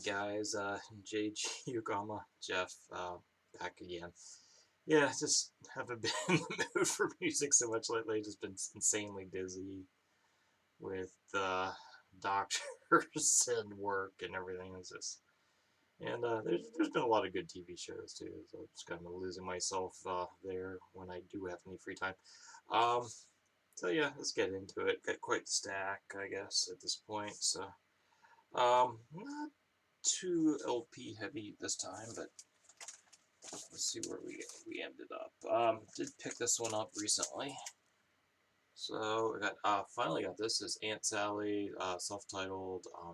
guys, JG Yugama, Jeff, back again. Yeah, just haven't been in the mood for music so much lately. Just been insanely busy with doctors and work and everything. It's just, and there's been a lot of good TV shows too. So I'm just kind of losing myself there when I do have any free time. Um, so yeah, let's get into it. Got quite the stack, I guess, at this point. So not too LP heavy this time, but let's see where we ended up. Did pick this one up recently, so I got finally got this. Is Aunt Sally, self-titled. I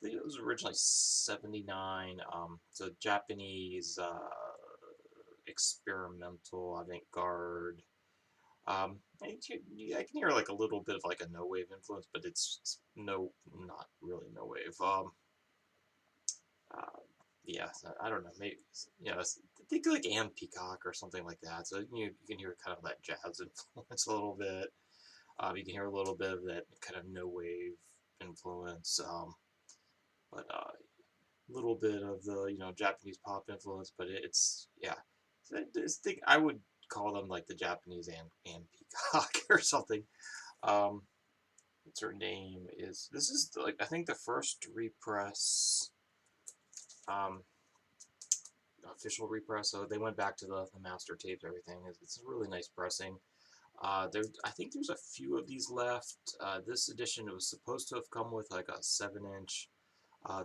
think it was originally '79. So Japanese experimental avant-garde. I can hear like a little bit of like a no wave influence, but it's no, not really no wave. Uh, yeah, I don't know, maybe think like Anne Peacock or something like that. So you can hear kind of that jazz influence a little bit. You can hear a little bit of that kind of no wave influence, but a little bit of the Japanese pop influence. But it's yeah, so think I would call them like the Japanese Anne Peacock or something. Um, what's her name is? This is like I think the first repress. Um, Official repress, so they went back to the master tapes, everything. It's a really nice pressing. I think there's a few of these left. This edition, it was supposed to have come with like a 7-inch.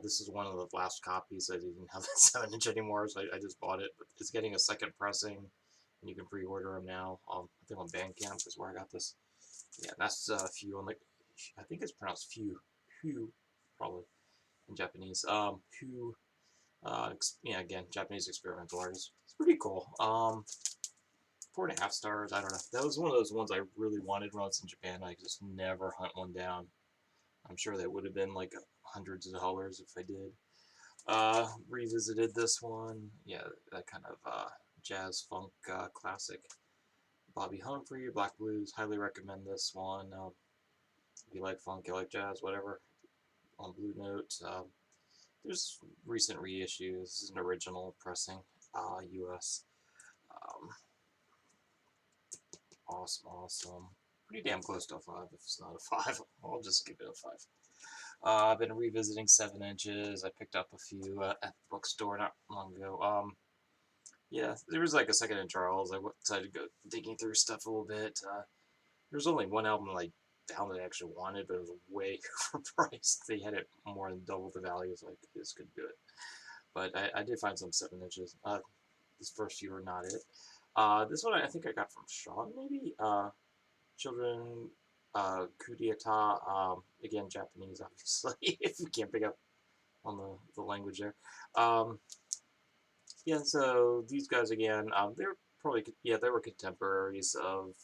This is one of the last copies. I didn't have that 7-inch anymore, so I just bought it. But it's getting a second pressing, and you can pre-order them now. I think on Bandcamp is where I got this. Yeah, that's a few on like, I think it's pronounced few, probably in Japanese. Few. Yeah, again, Japanese experimental artist. It's pretty cool. 4.5 stars. I don't know. That was one of those ones I really wanted when I was in Japan. I just never hunt one down. I'm sure that would have been like hundreds of dollars if I did. Revisited this one. Yeah, that kind of jazz funk classic. Bobby Humphrey, Black Blues. Highly recommend this one. If you like funk, you like jazz, whatever. On Blue Note. There's recent reissues. This is an original pressing, US. Um, awesome. Pretty damn close to a 5 if it's not a 5. I'll just give it a 5. I've been revisiting 7 inches. I picked up a few at the bookstore not long ago. Yeah, there was like a second in Charles. I decided to go digging through stuff a little bit. There's only one album I found that I actually wanted, but it was way overpriced. They had it more than double the value, so I just couldn't do it. But I did find some 7 inches. This first few are not it. This one I think I got from Sean, maybe. Children, coup d'etat. Again, Japanese, obviously, if you can't pick up on the language there. Yeah, so these guys again, they're probably, yeah, they were contemporaries of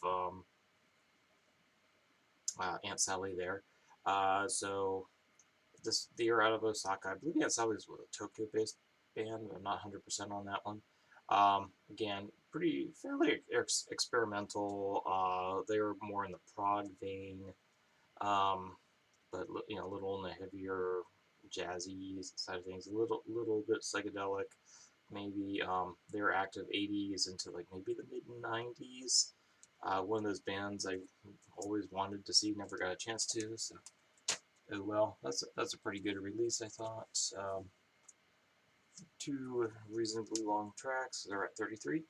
Aunt Sally there. So they are out of Osaka. I believe Aunt Sally was a Tokyo-based band. I'm not 100% on that one. Again, pretty fairly experimental. They were more in the prog vein, but a little on the heavier jazzy side of things. A little bit psychedelic. Maybe they were active '80s into like maybe the mid '90s. One of those bands I always wanted to see, never got a chance to. So oh well, that's a pretty good release, I thought. Two reasonably long tracks. They're at 33.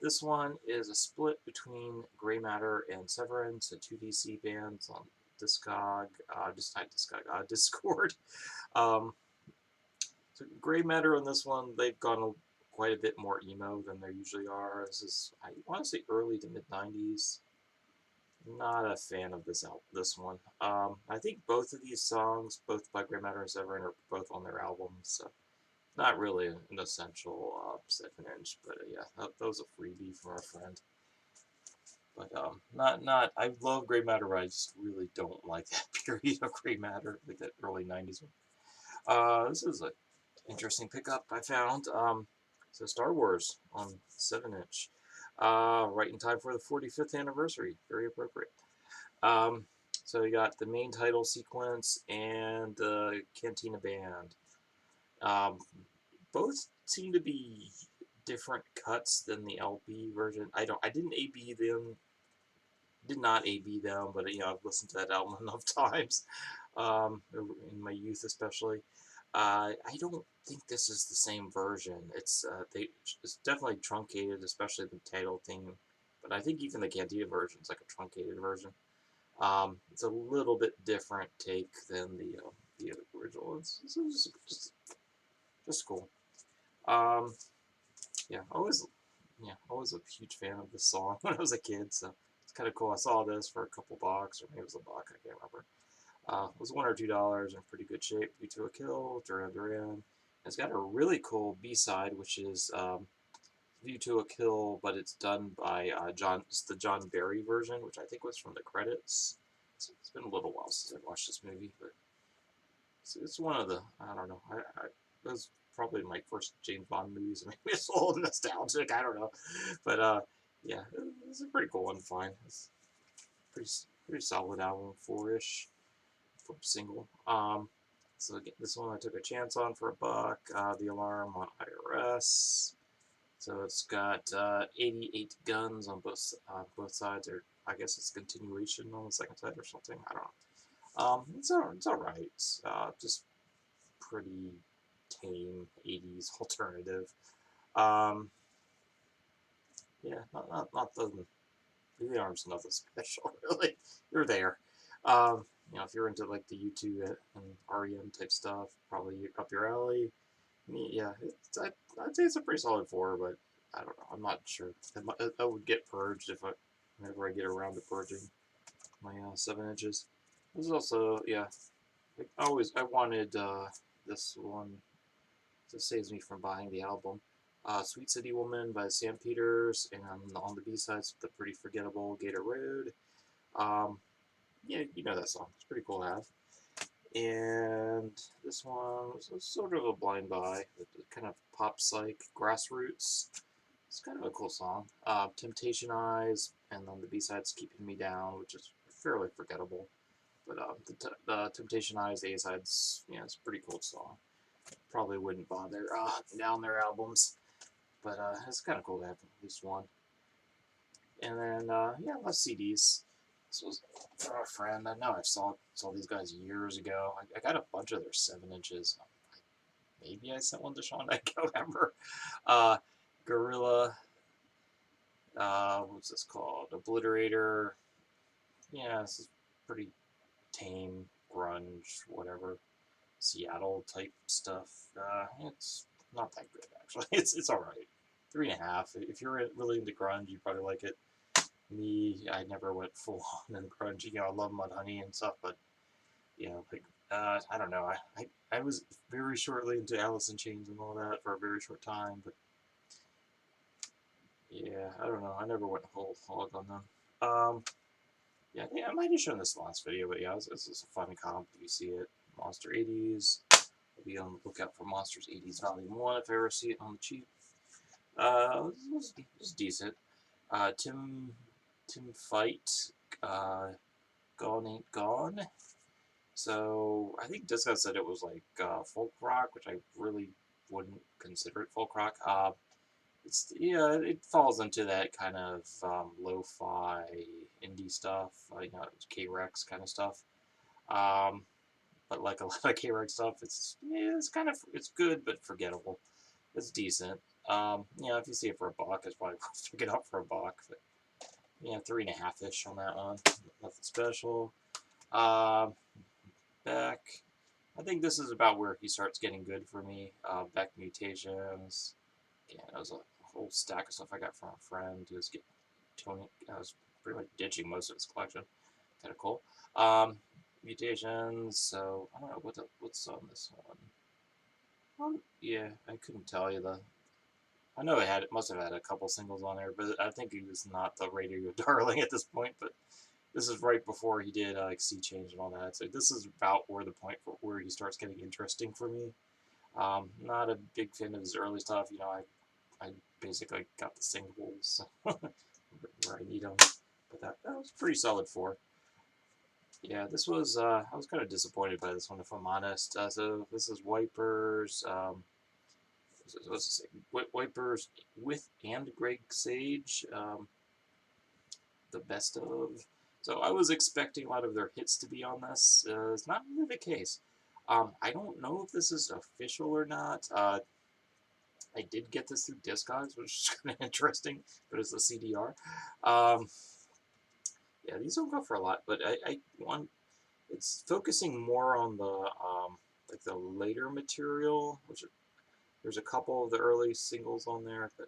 This one is a split between Grey Matter and Severance, a 2DC bands on Discog, just not Discog, Discord. Um, so Grey Matter on this one, they've gone quite a bit more emo than they usually are. This is, I want to say, early to mid 90s. Not a fan of this one. I think both of these songs, both by Grey Matter and Severin, are both on their albums. So not really an essential 7-inch, but yeah, that was a freebie from our friend. But not. I love Grey Matter, but I just really don't like that period of Grey Matter, like that early '90s one. This is an interesting pickup I found. So Star Wars on 7-inch, right in time for the 45th anniversary. Very appropriate. So you got the main title sequence and the Cantina Band. Um, both seem to be different cuts than the LP version. I didn't AB them, did not AB them, but I've listened to that album enough times, in my youth especially. I don't think this is the same version. It's definitely truncated, especially the title theme. But I think even the Candida version is like a truncated version. It's a little bit different take than the original. It's just cool. Um, yeah, always a huge fan of this song when I was a kid. So it's kind of cool. I saw this for a couple bucks, or maybe it was a buck. I can't remember. It was $1 or $2 in pretty good shape. View to a Kill, Duran Duran. It's got a really cool B-side, which is View to a Kill, but it's done by John. It's the John Barry version, which I think was from the credits. It's been a little while since I watched this movie, but it's one of the, I don't know. It was probably my first James Bond movies. Maybe it's a little nostalgic. I don't know, but yeah, it's a pretty cool one. Fine, it's pretty pretty solid album, 4-ish from single. So again, this one I took a chance on for a buck. The Alarm on IRS. So it's got 88 guns on both sides, or I guess it's continuation on the second side or something. I don't know. It's alright. Just pretty tame 80s alternative. Um, yeah, not the arm's nothing special really. You're there. If you're into like the U2 and REM type stuff, probably up your alley. Yeah, I'd say it's a pretty solid 4, but I don't know. I'm not sure. I would get purged whenever I get around to purging my 7 inches. This is also, yeah, I wanted this one. So it saves me from buying the album. Sweet City Woman by Sam Peters, and on the B-sides, the pretty forgettable Gator Road. Um, yeah, you know that song. It's pretty cool to have. And this one was sort of a blind buy, kind of pop psych, grassroots. It's kind of a cool song. Temptation Eyes, and then the B-side's Keeping Me Down, which is fairly forgettable. But the Temptation Eyes, the A-sides, it's a pretty cool song. Probably wouldn't bother down their albums, but it's kind of cool to have at least one. And then yeah, less CDs. This was for a friend. I know I saw these guys years ago. I got a bunch of their 7 inches. Maybe I sent one to Sean. I can't remember. Gorilla. What's this called? Obliterator. Yeah, this is pretty tame grunge, whatever. Seattle type stuff. It's not that good actually. It's all right. 3.5. If you're really into grunge, you probably like it. Me, I never went full on in grunge. I love Mudhoney and stuff, but I don't know. I was very shortly into Alice in Chains and all that for a very short time, but yeah, I don't know. I never went whole hog on them. Yeah, I might have shown this last video, but yeah, this is a fun comp if you see it. Monster 80s. I'll be on the lookout for Monsters 80s Volume 1 if I ever see it on the cheap. It was decent. Tim Fight, Gone Ain't Gone. So I think Disco said it was like folk rock, which I really wouldn't consider it folk rock. It falls into that kind of lo-fi indie stuff, K-Rex kind of stuff. But like a lot of K-Rex stuff, it's good but forgettable. It's decent. If you see it for a buck, it's probably worth picking up for a buck. But yeah, 3.5-ish on that one. Nothing special. Beck. I think this is about where he starts getting good for me. Beck Mutations. Yeah, that was a whole stack of stuff I got from a friend who was I was pretty much ditching most of his collection. Kind of cool. Mutations. So I don't know what's on this one. Yeah, I couldn't tell you I know it must have had a couple singles on there, but I think he was not the radio darling at this point. But this is right before he did like Sea Change and all that. So this is about where the point where he starts getting interesting for me. Not a big fan of his early stuff. I basically got the singles where I need them. But that was pretty solid 4. Yeah, this was I was kind of disappointed by this one, if I'm honest. So this is Wipers. What's it say? Wipers with and Greg Sage. The best of. So I was expecting a lot of their hits to be on this. It's not really the case. I don't know if this is official or not. I did get this through Discogs, which is kind of interesting, but it's a CDR. Um, yeah, these don't go for a lot, but I want it's focusing more on the like the later material, which there's a couple of the early singles on there, but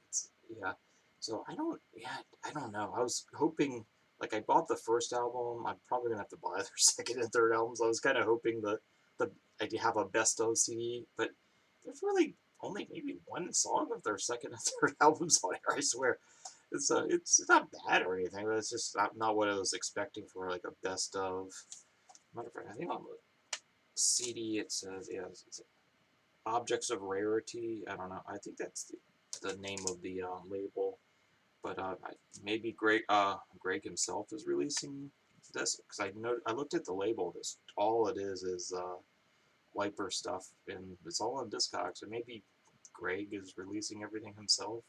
it's yeah. So I don't know. I was hoping like I bought the first album. I'm probably gonna have to buy their second and third albums. I was kind of hoping the I'd have a best of CD, but there's really only maybe one song of their second and third albums on here. I swear, it's not bad or anything, but it's just not what I was expecting for like a best of. Matter of fact, I think on the CD it says yeah, it's Objects of Rarity. I don't know. I think that's the name of the label. But maybe Greg himself is releasing this because I looked at the label. This all it is wiper stuff, and it's all on Discogs. So maybe Greg is releasing everything himself.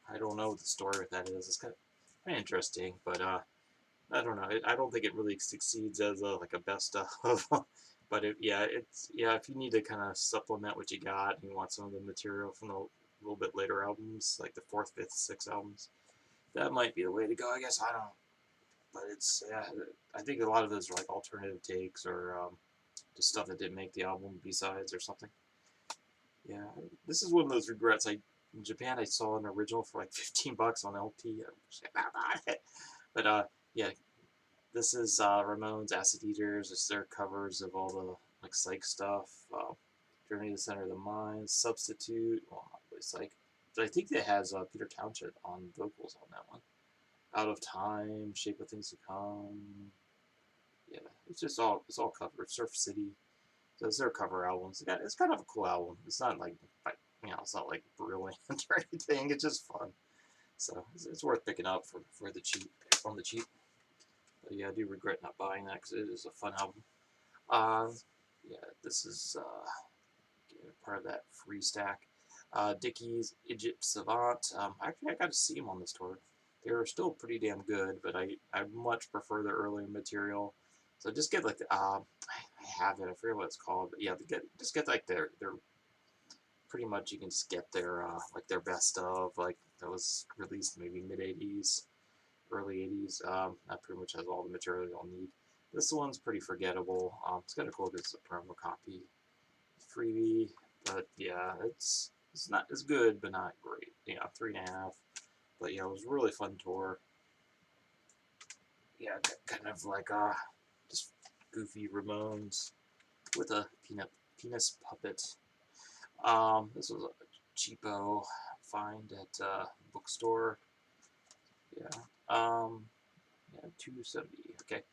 I don't know what the story with that is. It's kind of interesting, but I don't know. I don't think it really succeeds as like a best of. But yeah. If you need to kind of supplement what you got, and you want some of the material from the little bit later albums, like the fourth, fifth, sixth albums, that might be the way to go. I guess I don't. But it's yeah. I think a lot of those are like alternative takes or just stuff that didn't make the album B-sides or something. Yeah, this is one of those regrets. In Japan I saw an original for like $15 on LP. But yeah, this is Ramones, Acid Eaters. It's their covers of all the like psych stuff. Journey to the Center of the Mind, Substitute. Well, not really psych. But I think it has Peter Townshend on vocals on that one. Out of Time, Shape of Things to Come. Yeah, it's all covered. Surf City. So it's their cover albums. It's kind of a cool album. It's not like it's not like brilliant or anything. It's just fun. So it's worth picking up for the cheap on the cheap. But yeah, I do regret not buying that because it is a fun album. Uh, yeah, this is part of that free stack. Dickies, Egypt Savant. Actually, I got to see them on this tour. They were still pretty damn good, but I much prefer the earlier material. So just get like I have it. I forget what it's called, but yeah, just get like their pretty much you can just get their like their best of like that was released maybe mid 80s, early 80s. That pretty much has all the material you'll need. This one's pretty forgettable. It's kind of cool because it's a promo copy, freebie, but yeah, it's not as good, but not great. Yeah, 3.5. But yeah, it was a really fun tour. Yeah, kind of like just goofy Ramones with a penis puppet. This was a cheapo find at bookstore. Yeah. Yeah, 270. Okay.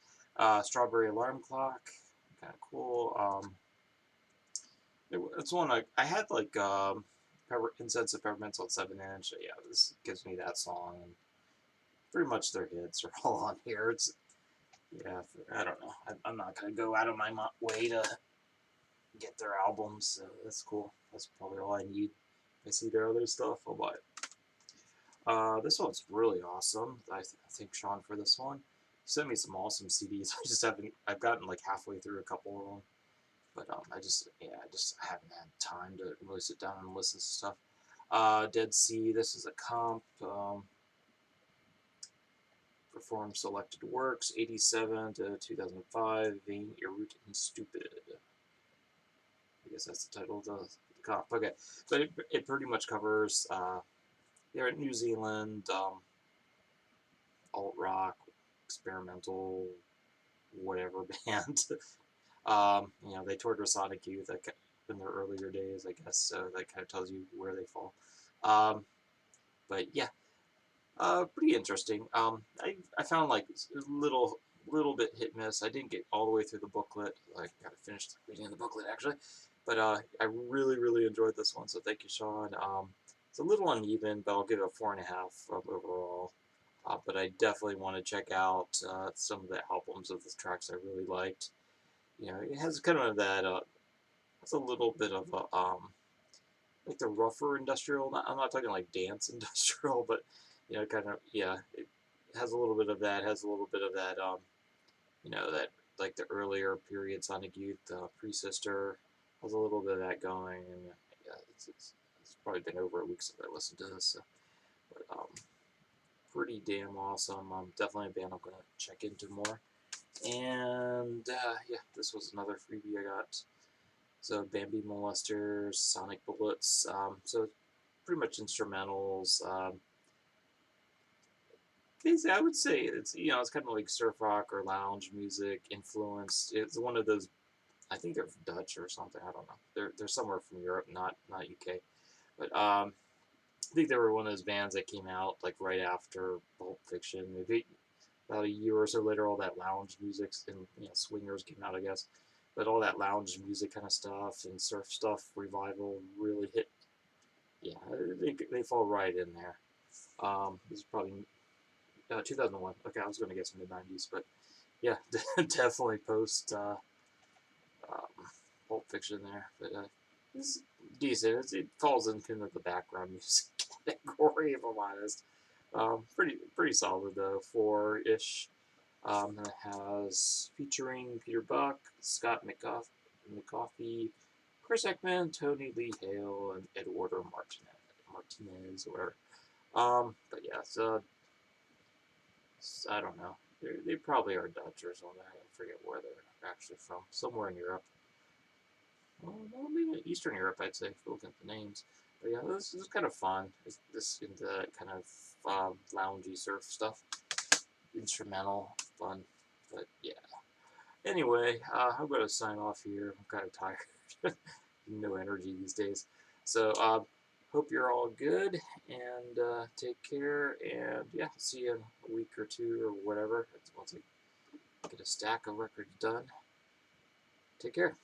Strawberry Alarm Clock. Kind of cool. It's one I had like Incense of Peppermints on 7-inch. Yeah, this gives me that song. And pretty much their hits are all on here. It's yeah, I don't know. I'm not gonna go out of my way to get their albums. So that's cool. That's probably all I need. If I see their other stuff, I'll buy it. This one's really awesome. I thank Sean for this one. He sent me some awesome CDs. I've gotten like halfway through a couple of them, but I haven't had time to really sit down and listen to stuff. Dead Sea. This is a comp. Perform selected works, 87 to 2005. Vain, Irrute, and Stupid. I guess that's the title of the comp. Okay, but it pretty much covers. They're in New Zealand. Alt rock, experimental, whatever band. They toured with Sonic Youth in their earlier days, I guess. So that kind of tells you where they fall. Um, but yeah, pretty interesting. I found like a little bit hit miss. I didn't get all the way through the booklet. I got to finish reading the booklet actually, but I really enjoyed this one. So thank you, Sean. It's a little uneven, but I'll give it a 4.5 overall. But I definitely want to check out some of the albums of the tracks I really liked. It has kind of that. It's a little bit of a like the rougher industrial. I'm not talking like dance industrial, but kind of yeah. It has a little bit of that. Has a little bit of that. That like the earlier period Sonic Youth, Pre-Sister has a little bit of that going, and yeah, it's probably been over a week since I listened to this. So, but pretty damn awesome. Definitely a band I'm gonna check into more. And yeah, this was another freebie I got. So Bambi Molesters, Sonic Bullets. So pretty much instrumentals. Basically, I would say it's kind of like surf rock or lounge music influenced. It's one of those. I think they're Dutch or something. I don't know. They're somewhere from Europe, not UK. But I think they were one of those bands that came out like right after Pulp Fiction. Maybe about a year or so later, all that lounge music and swingers came out, I guess. But all that lounge music kind of stuff and surf stuff revival really hit. Yeah, they fall right in there. This is probably 2001. Okay, I was going to guess mid-90s, but yeah, definitely post um, Pulp Fiction there. But it's decent. It falls into the background music category, if I'm honest. Pretty solid though, 4-ish. And it has featuring Peter Buck, Scott McCoffey, Chris Ekman, Tony Lee Hale, and Eduardo Martinez, or whatever. But yeah, so I don't know. They probably are Dutch or something. I forget where they're actually from. Somewhere in Europe. Well, maybe Eastern Europe, I'd say, if you look at the names. But yeah, this is kind of fun. This into kind of loungy surf stuff. Instrumental, fun. But yeah. Anyway, I'm going to sign off here. I'm kind of tired. No energy these days. So, hope you're all good and take care. And yeah, see you in a week or two or whatever. Once I get a stack of records done. Take care.